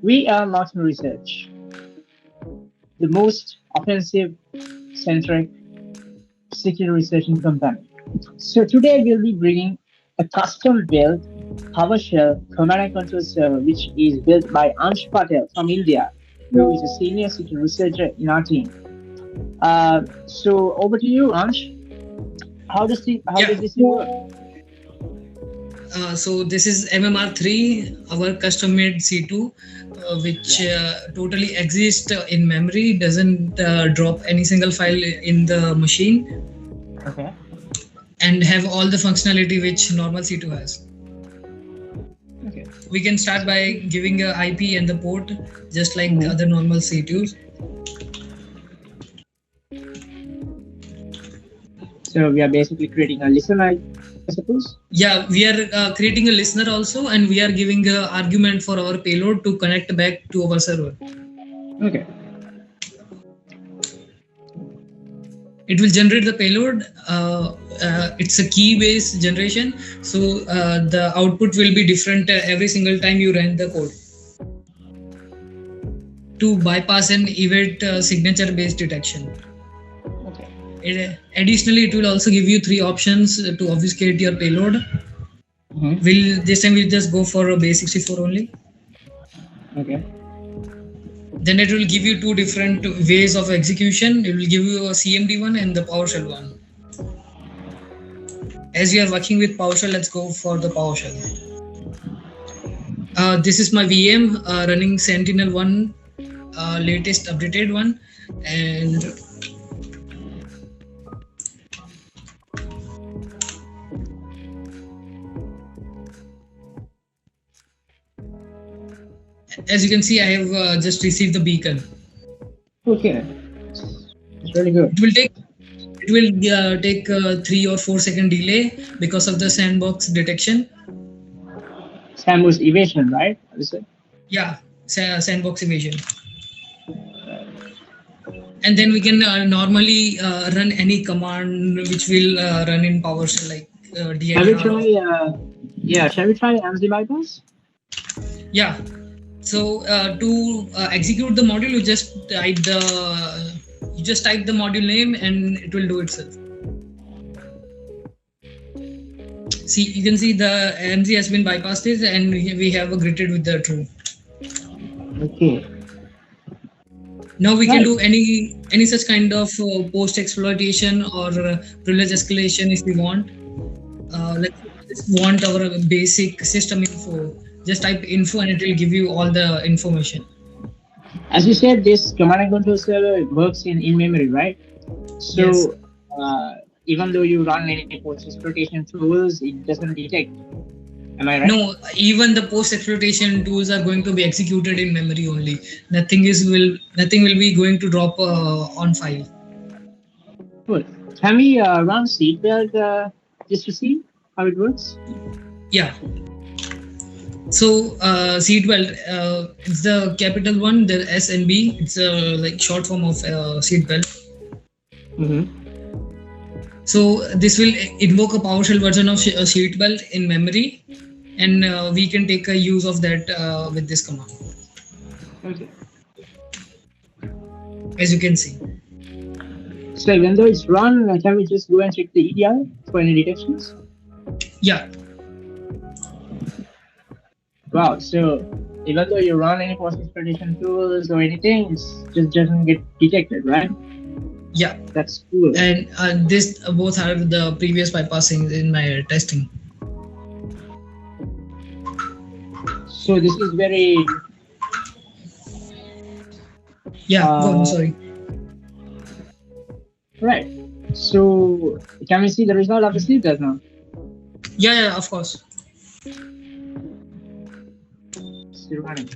We are Martin Research, the most offensive centric security researching company. So today we'll be bringing a custom built PowerShell command and control server, which is built by Ansh Patel from India, who is a senior security researcher in our team. So over to you, Ansh. How Yeah. does this thing work? So this is MMR3, our custom-made C2, which Yeah. totally exists in memory, doesn't drop any single file in the machine, Okay. and have all the functionality which normal C2 has. Okay. We can start by giving a IP and the port, just like Mhm. other normal C2s. So we are basically creating a listener, I suppose. Yeah, we are creating a listener also, and we are giving a argument for our payload to connect back to our server. Okay. It will generate the payload. It's a key based generation, so the output will be different every single time you run the code to bypass and evade signature based detection. Okay. Additionally, it will also give you three options to obfuscate your payload. Hmm. Will this time we'll just go for a base 64 only. Okay. Then it will give you two different ways of execution. It will give you a CMD one and the PowerShell one. As we are working with PowerShell, let's go for the PowerShell. This is my VM running Sentinel 1, latest updated one. And as you can see, I have just received the beacon. Okay. It's really good. It will take 3 or 4 second delay because of the sandbox detection. Samuel's evasion, right? Is it? Yeah, sandbox evasion. And then we can normally run any command which will run in PowerShell, like Shall we dir. try? Yeah. Shall we try AMSI bypass? Yeah. So to execute the module, you just type the module name and it will do itself. See, you can see the AMSI has been bypassed it, and we have a greeted with the true. Okay. Now we can Right. do any such kind of post exploitation or privilege escalation if we want. Let's just want our basic system info. Just type info and it will give you all the information. As you said, this command and control server works in memory, right? Yes. So even though you run any post exploitation tools, it doesn't detect. Am I right? No, even the post exploitation tools are going to be executed in memory only. Nothing will be going to drop on file. Cool. Can we run seatbelt just to see how it works? Yeah. So seatbelt, it's the capital one, the S and B. It's like short form of seatbelt. Mm-hmm. So this will invoke a PowerShell version of seatbelt in memory, and we can take a use of that with this command, Okay. as you can see. So even though it's run, can we just go and check the EDI for any detections? Yeah, Wow. So even though you run any post exploitation tools or anything, it just doesn't get detected, right? yeah, That's cool. and this both are the previous bypassing in my testing. So this is very Yeah, go on. uh, Sorry. right. So can we see the result of the seatbelt now? Yeah, yeah, of course. Still running.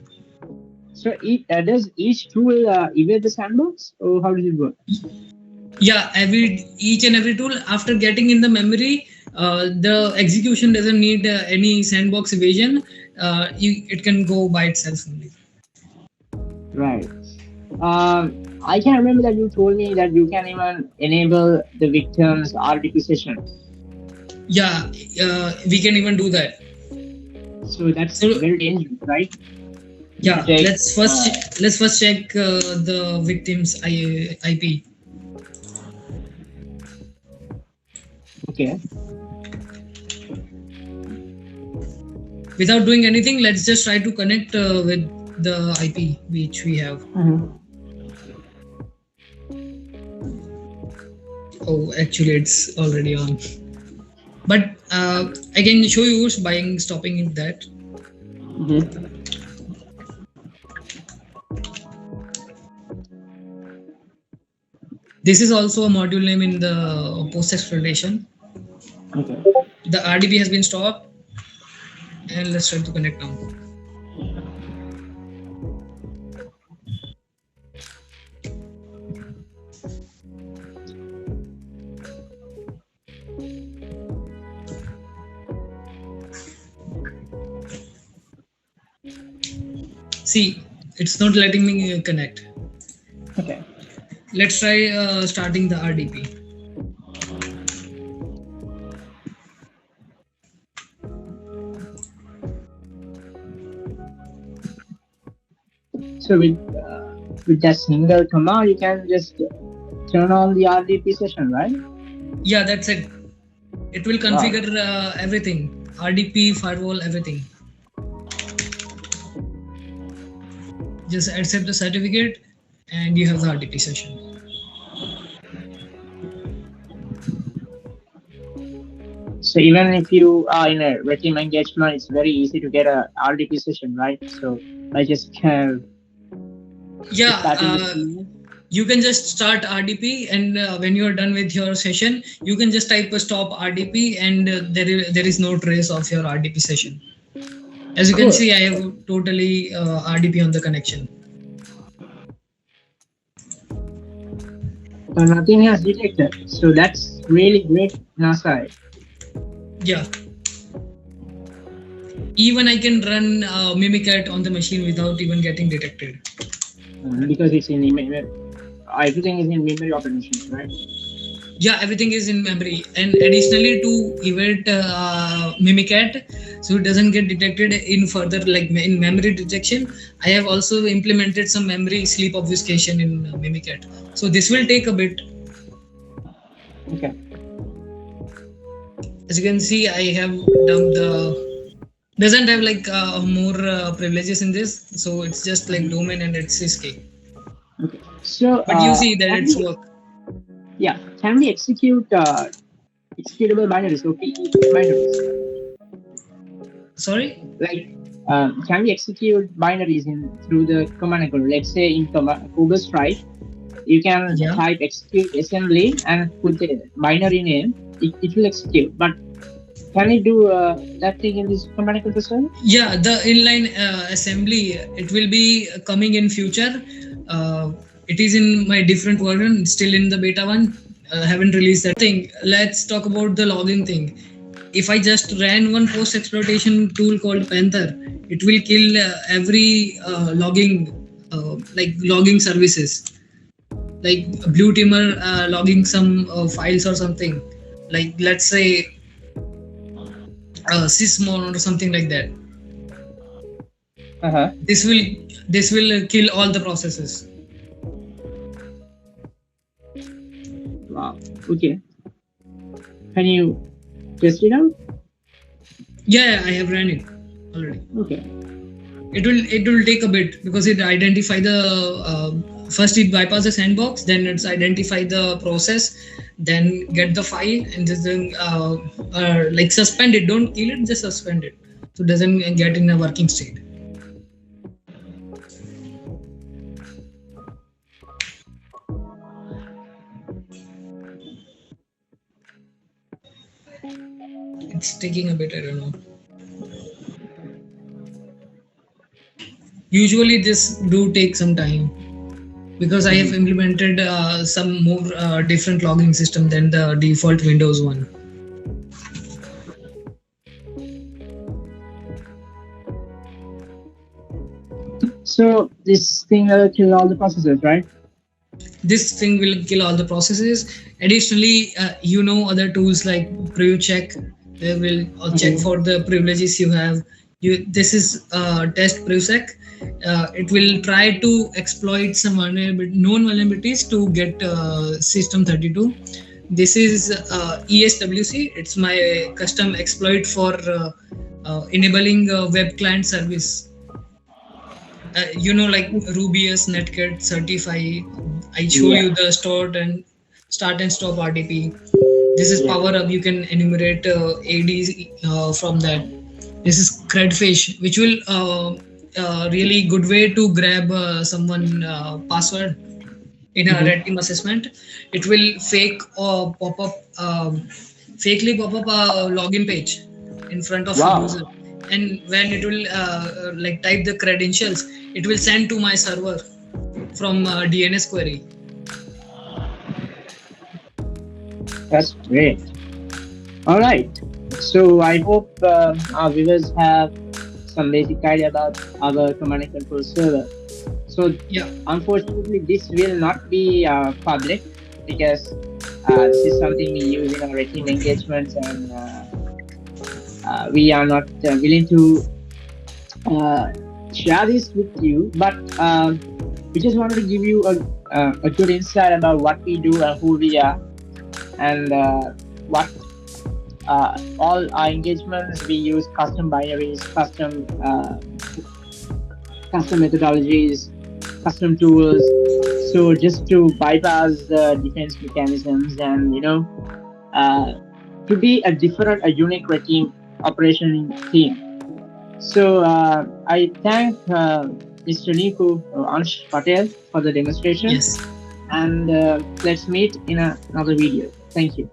So does each tool evade the sandbox, or how does it work? Yeah, each and every tool after getting in the memory, the execution doesn't need any sandbox evasion. It can go by itself only. Right. I can remember that you told me that you can even enable the victim's RDP session. Yeah, we can even do that. So that's So very dangerous, right? Yeah, Check. let's first check the victim's IP. Okay. Without doing anything, let's just try to connect with the IP which we have. Mhm. Oh, actually, it's already on. But I can show you by stopping that. Mhm. This is also a module name in the post-exploitation. Okay. The RDP has been stopped, and let's try to connect now. See, it's not letting me connect. Okay. Let's try starting the RDP. So with that single command, you can just turn on the RDP session, right? Yeah, that's it. It will configure everything, RDP, firewall, everything. Just accept the certificate and you have the RDP session. So even if you are in a red team engagement, it's very easy to get a RDP session, right? So I just Yeah, starting this email. you can just start RDP, and when you are done with your session, you can just type a stop RDP, and there is no trace of your RDP session. As you can Cool. see, I have totally RDP on the connection. Nothing has detected. So that's really great on our side. Yeah. Even I can run Mimikatz on the machine without even getting detected. Because it's in everything is in memory operations, right? Yeah, everything is in memory, and additionally to evade Mimikatz, so it doesn't get detected in further, like in memory detection, I have also implemented some memory sleep obfuscation in Mimikatz. So this will take a bit. Okay. As you can see, I have dumped the doesn't have like more privileges in this, so it's just like domain and it's CSK. Okay. So But you see that can it's we, work. yeah, can we execute executable binaries or PE binaries? Sorry. Like, can we execute binaries in through the command and control? Let's say in Google Strike, you can Yeah. type execute assembly and put the binary name. It will execute. But can we do that thing in this command and control server? Yeah, the inline assembly, it will be coming in future. It is in my different version, still in the beta one. Haven't released that thing. Let's talk about the logging thing. If I just ran one post exploitation tool called Panther, it will kill every logging, like logging services, like Blue Teamer logging some files or something, like let's say sysmon or something like that. Uh-huh. This will kill all the processes. Wow. Okay. Can you test it out? Yeah, I have ran it already. Okay. It will take a bit because it identify the first it bypass the sandbox, then it's identify the process, then get the file, and then like suspend it. Don't kill it, just suspend it, so it doesn't get in a working state. It's taking a bit, I don't know. Usually this do take some time because I have implemented some more different logging system than the default Windows one. So this thing will kill all the processes, right? This thing will kill all the processes. Additionally, you know, other tools like PrevCheck, they will check for the privileges you have. This is test PrevSec. it will try to exploit some known vulnerabilities to get system 32. This is ESWC. It's my custom exploit for enabling web client service. Like Rubius, Netcat, Certify. I show Yeah. you the start and stop RDP. This is Yeah. power up. You can enumerate ADs from that. This is Credfish, which will really good way to grab someone password in a red Mhm. team assessment. It will fakely pop up a login page in front of a Wow. user, and when it will like type the credentials, it will send to my server from DNS query. That's great. All right. So I hope our viewers have some basic idea about our command and control server. So Yeah. unfortunately, this will not be public because this is something we use in our team engagements, and we are not willing to uh, share this with you. But we just wanted to give you a good insight about what we do and who we are, and what all our engagements we use custom binaries, custom methodologies, custom tools. So just to bypass the defense mechanisms, and uh, to be a different, a unique team operation team. So I thank Mr. Niku Ansh Patel for the demonstration, Yes. and let's meet in another video. Thank you.